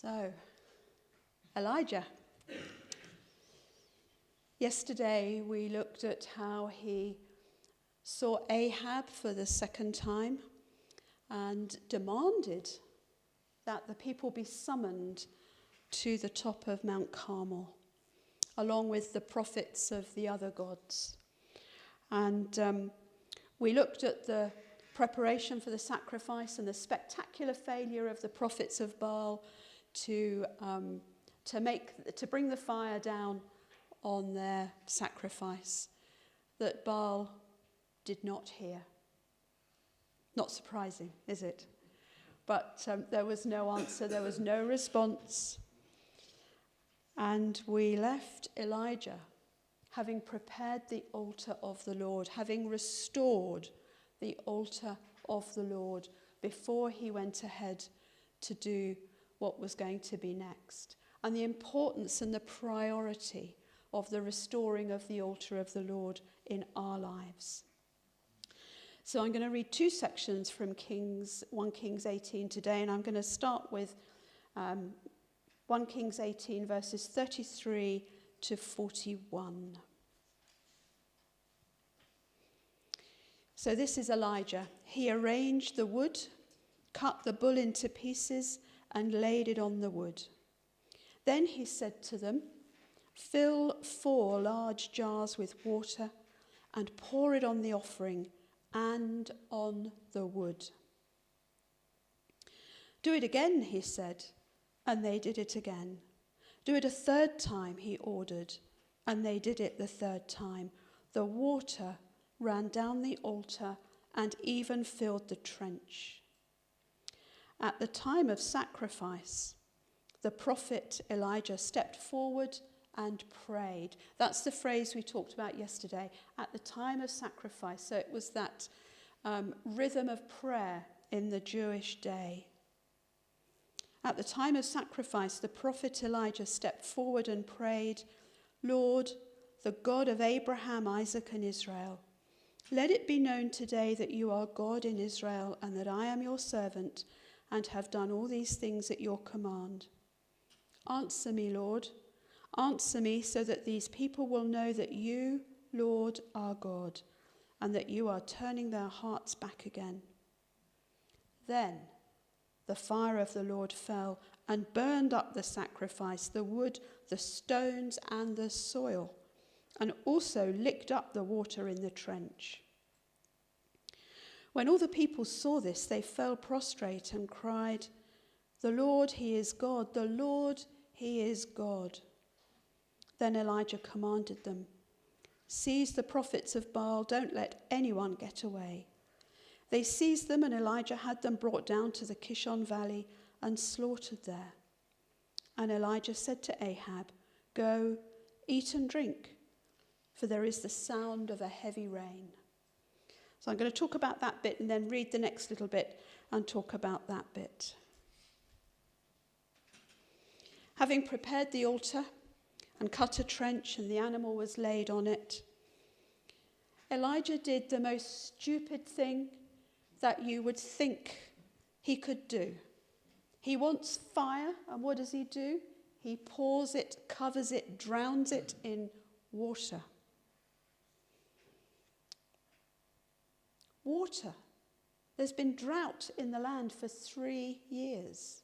So, Elijah. Yesterday we looked at how he saw Ahab for the second time and demanded that the people be summoned to the top of Mount Carmel, along with the prophets of the other gods. And we looked at the preparation for the sacrifice and the spectacular failure of the prophets of Baal to bring the fire down on their sacrifice that Baal did not hear. Not surprising, is it? But there was no answer, there was no response. And we left Elijah having prepared the altar of the Lord, having restored the altar of the Lord before he went ahead to do what was going to be next. And the importance and the priority of the restoring of the altar of the Lord in our lives. So I'm going to read two sections from 1 Kings 18 today, and I'm going to start with 1 Kings 18 verses 33 to 41. So this is Elijah. He arranged the wood, cut the bull into pieces, and laid it on the wood. Then he said to them, "Fill 4 large jars with water and pour it on the offering and on the wood." "Do it again," he said, and they did it again. "Do it a 3rd time," he ordered, and they did it the 3rd time. The water ran down the altar and even filled the trench. At the time of sacrifice, the prophet Elijah stepped forward and prayed. That's the phrase we talked about yesterday, at the time of sacrifice. So it was that rhythm of prayer in the Jewish day. At the time of sacrifice, the prophet Elijah stepped forward and prayed, "Lord, the God of Abraham, Isaac, and Israel, let it be known today that you are God in Israel and that I am your servant and have done all these things at your command. Answer me, Lord. Answer me so that these people will know that you, Lord, are God and that you are turning their hearts back again." Then the fire of the Lord fell and burned up the sacrifice, the wood, the stones, and the soil, and also licked up the water in the trench. When all the people saw this, they fell prostrate and cried, "The Lord, he is God, the Lord, he is God." Then Elijah commanded them, "Seize the prophets of Baal, don't let anyone get away." They seized them, and Elijah had them brought down to the Kishon Valley and slaughtered there. And Elijah said to Ahab, "Go, eat and drink, for there is the sound of a heavy rain." So I'm going to talk about that bit and then read the next little bit and talk about that bit. Having prepared the altar and cut a trench and the animal was laid on it, Elijah did the most stupid thing that you would think he could do. He wants fire, and what does he do? He pours it, covers it, drowns it in water. Water. There's been drought in the land for 3 years.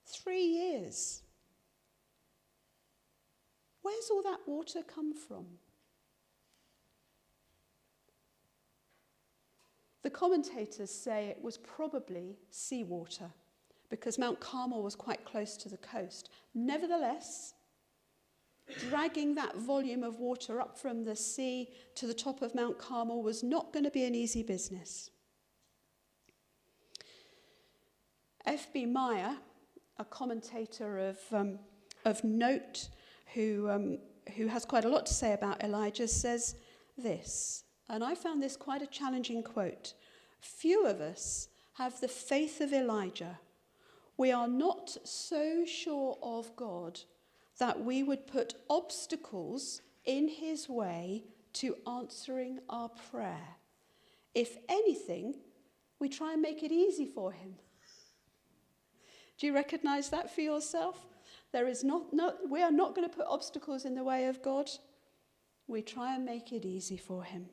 3 years. Where's all that water come from? The commentators say it was probably seawater because Mount Carmel was quite close to the coast. Nevertheless, dragging that volume of water up from the sea to the top of Mount Carmel was not going to be an easy business. F.B. Meyer, a commentator of note who has quite a lot to say about Elijah, says this, and I found this quite a challenging quote: "Few of us have the faith of Elijah. We are not so sure of God that we would put obstacles in his way to answering our prayer. If anything, we try and make it easy for him." Do you recognize that for yourself? We are not going to put obstacles in the way of God. We try and make it easy for him.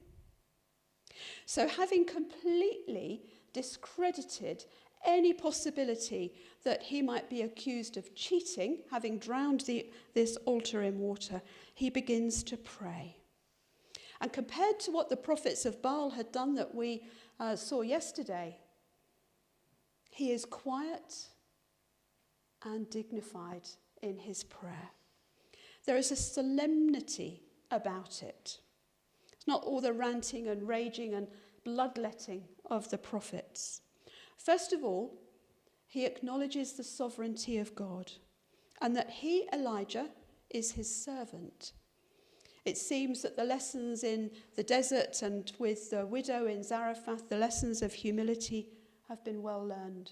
So having completely discredited any possibility that he might be accused of cheating, having drowned this altar in water, he begins to pray. And compared to what the prophets of Baal had done that we saw yesterday, he is quiet and dignified in his prayer. There is a solemnity about it. It's not all the ranting and raging and bloodletting of the prophets. First of all, he acknowledges the sovereignty of God and that he, Elijah, is his servant. It seems that the lessons in the desert and with the widow in Zarephath, the lessons of humility, have been well learned.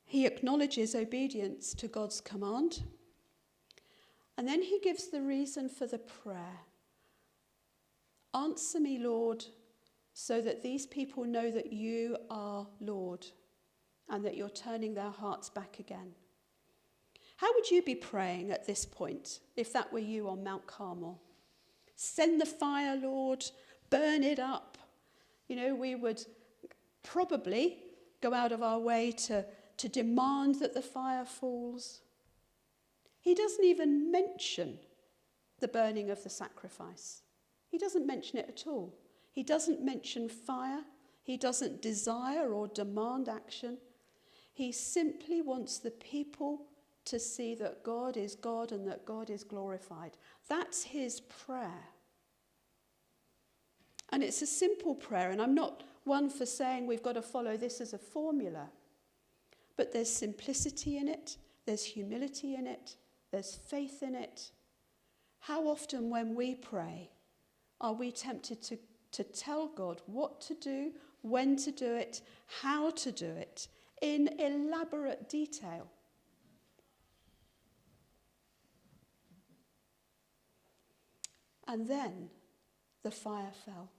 He acknowledges obedience to God's command, and then he gives the reason for the prayer. Answer me, Lord, so that these people know that you are Lord and that you're turning their hearts back again. How would you be praying at this point if that were you on Mount Carmel? Send the fire, Lord, burn it up. You know, we would probably go out of our way to demand that the fire falls. He doesn't even mention the burning of the sacrifice. He doesn't mention it at all. He doesn't mention fire. He doesn't desire or demand action. He simply wants the people to see that God is God and that God is glorified. That's his prayer. And it's a simple prayer, and I'm not one for saying we've got to follow this as a formula. But there's simplicity in it, there's humility in it, there's faith in it. How often when we pray are we tempted to tell God what to do, when to do it, how to do it, in elaborate detail? And then the fire fell,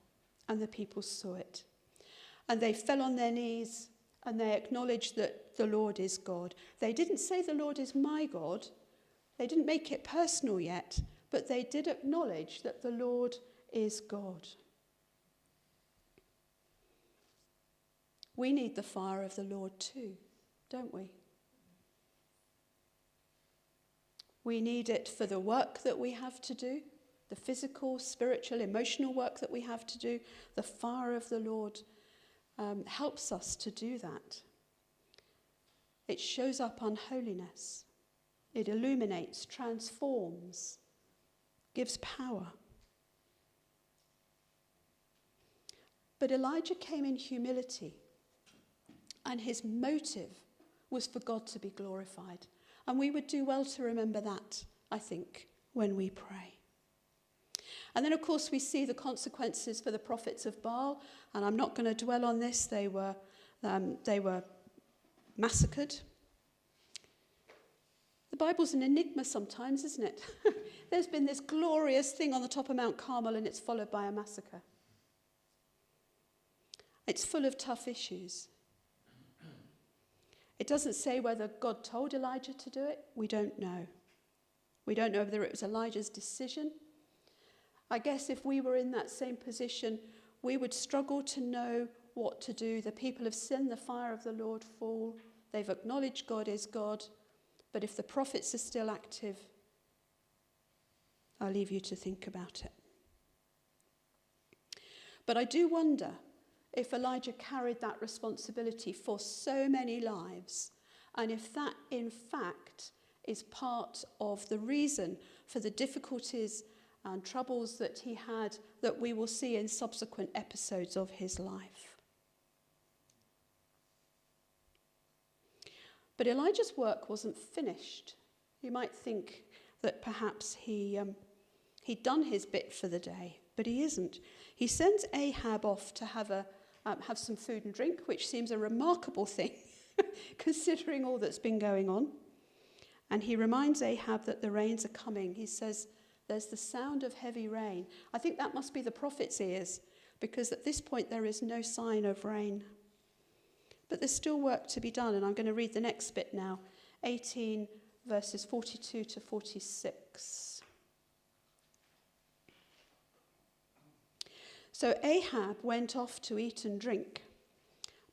and the people saw it. And they fell on their knees, and they acknowledged that the Lord is God. They didn't say the Lord is my God. They didn't make it personal yet, but they did acknowledge that the Lord is God. We need the fire of the Lord too, don't we? We need it for the work that we have to do, the physical, spiritual, emotional work that we have to do. The fire of the Lord helps us to do that. It shows up on holiness. It illuminates, transforms, gives power. But Elijah came in humility, and his motive was for God to be glorified. And we would do well to remember that, I think, when we pray. And then, of course, we see the consequences for the prophets of Baal. And I'm not going to dwell on this. They were massacred. The Bible's an enigma sometimes, isn't it? There's been this glorious thing on the top of Mount Carmel, and it's followed by a massacre. It's full of tough issues. It doesn't say whether God told Elijah to do it. We don't know. We don't know whether it was Elijah's decision. I guess if we were in that same position, we would struggle to know what to do. The people have sinned, the fire of the Lord fall. They've acknowledged God is God. But if the prophets are still active, I'll leave you to think about it. But I do wonder if Elijah carried that responsibility for so many lives, and if that, in fact, is part of the reason for the difficulties and troubles that he had that we will see in subsequent episodes of his life. But Elijah's work wasn't finished. You might think that perhaps he'd done his bit for the day, but he isn't. He sends Ahab off to have some food and drink, which seems a remarkable thing, considering all that's been going on. And he reminds Ahab that the rains are coming. He says, there's the sound of heavy rain. I think that must be the prophet's ears, because at this point there is no sign of rain. But there's still work to be done, and I'm going to read the next bit now, 18 verses 42 to 46. So Ahab went off to eat and drink,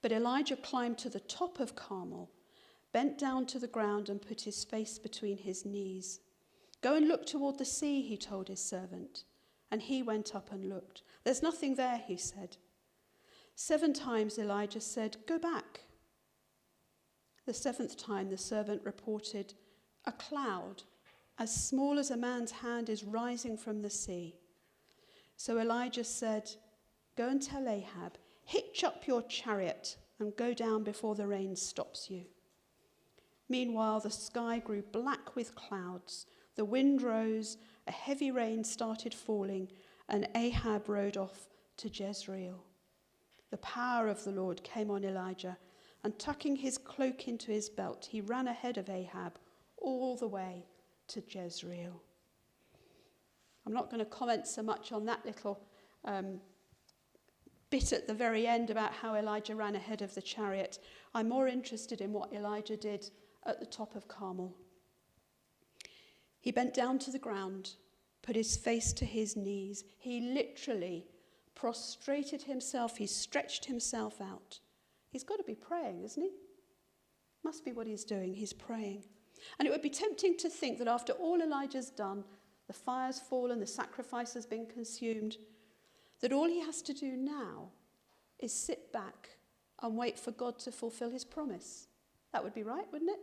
but Elijah climbed to the top of Carmel, bent down to the ground and put his face between his knees. "Go and look toward the sea," he told his servant. And he went up and looked. "There's nothing there," he said. 7 times Elijah said, "Go back." The 7th time the servant reported, "A cloud as small as a man's hand is rising from the sea." So Elijah said, "Go and tell Ahab, hitch up your chariot and go down before the rain stops you." Meanwhile, the sky grew black with clouds. The wind rose, a heavy rain started falling, and Ahab rode off to Jezreel. The power of the Lord came on Elijah, and tucking his cloak into his belt, he ran ahead of Ahab all the way to Jezreel. I'm not going to comment so much on that little bit at the very end about how Elijah ran ahead of the chariot. I'm more interested in what Elijah did at the top of Carmel. He bent down to the ground, put his face to his knees. He literally prostrated himself. He stretched himself out. He's got to be praying, isn't he? Must be what he's doing. He's praying. And it would be tempting to think that after all Elijah's done, the fire's fallen, the sacrifice has been consumed, that all he has to do now is sit back and wait for God to fulfill his promise. That would be right, wouldn't it?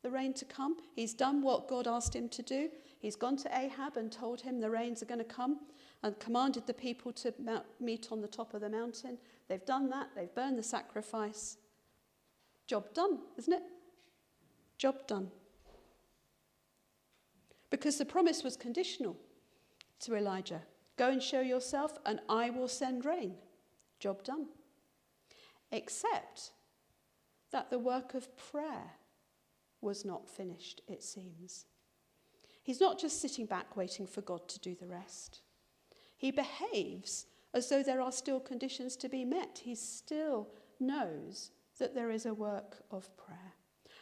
The rain to come. He's done what God asked him to do. He's gone to Ahab and told him the rains are going to come and commanded the people to meet on the top of the mountain. They've done that. They've burned the sacrifice. Job done, isn't it? Job done. Because the promise was conditional to Elijah. Go and show yourself and I will send rain. Job done. Except that the work of prayer was not finished, it seems. He's not just sitting back waiting for God to do the rest. He behaves as though there are still conditions to be met. He still knows that there is a work of prayer.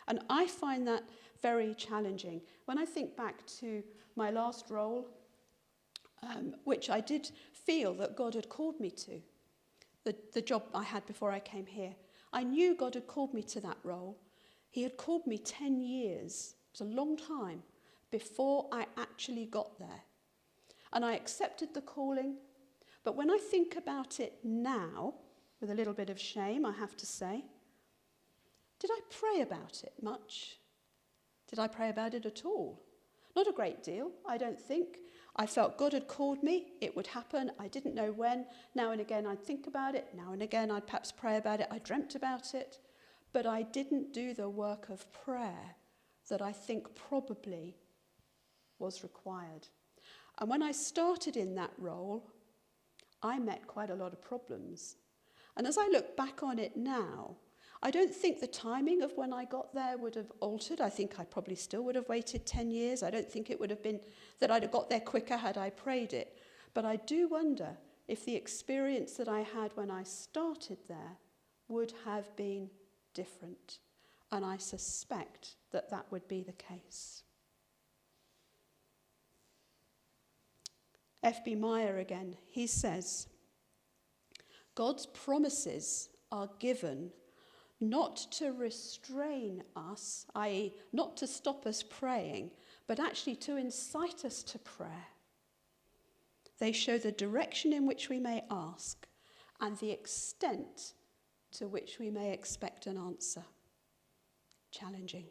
And I find that very challenging. When I think back to my last role, which I did feel that God had called me to, the job I had before I came here, I knew God had called me to that role. He had called me 10 years, it was a long time, before I actually got there. And I accepted the calling. But when I think about it now, with a little bit of shame, I have to say, did I pray about it much? Did I pray about it at all? Not a great deal, I don't think. I felt God had called me, it would happen, I didn't know when. Now and again I'd think about it, now and again I'd perhaps pray about it, I dreamt about it. But I didn't do the work of prayer that I think probably was required. And when I started in that role, I met quite a lot of problems. And as I look back on it now, I don't think the timing of when I got there would have altered. I think I probably still would have waited 10 years. I don't think it would have been that I'd have got there quicker had I prayed it. But I do wonder if the experience that I had when I started there would have been different. And I suspect that that would be the case. F.B. Meyer again, he says, God's promises are given not to restrain us, i.e. not to stop us praying, but actually to incite us to prayer. They show the direction in which we may ask and the extent to which we may expect an answer. Challenging.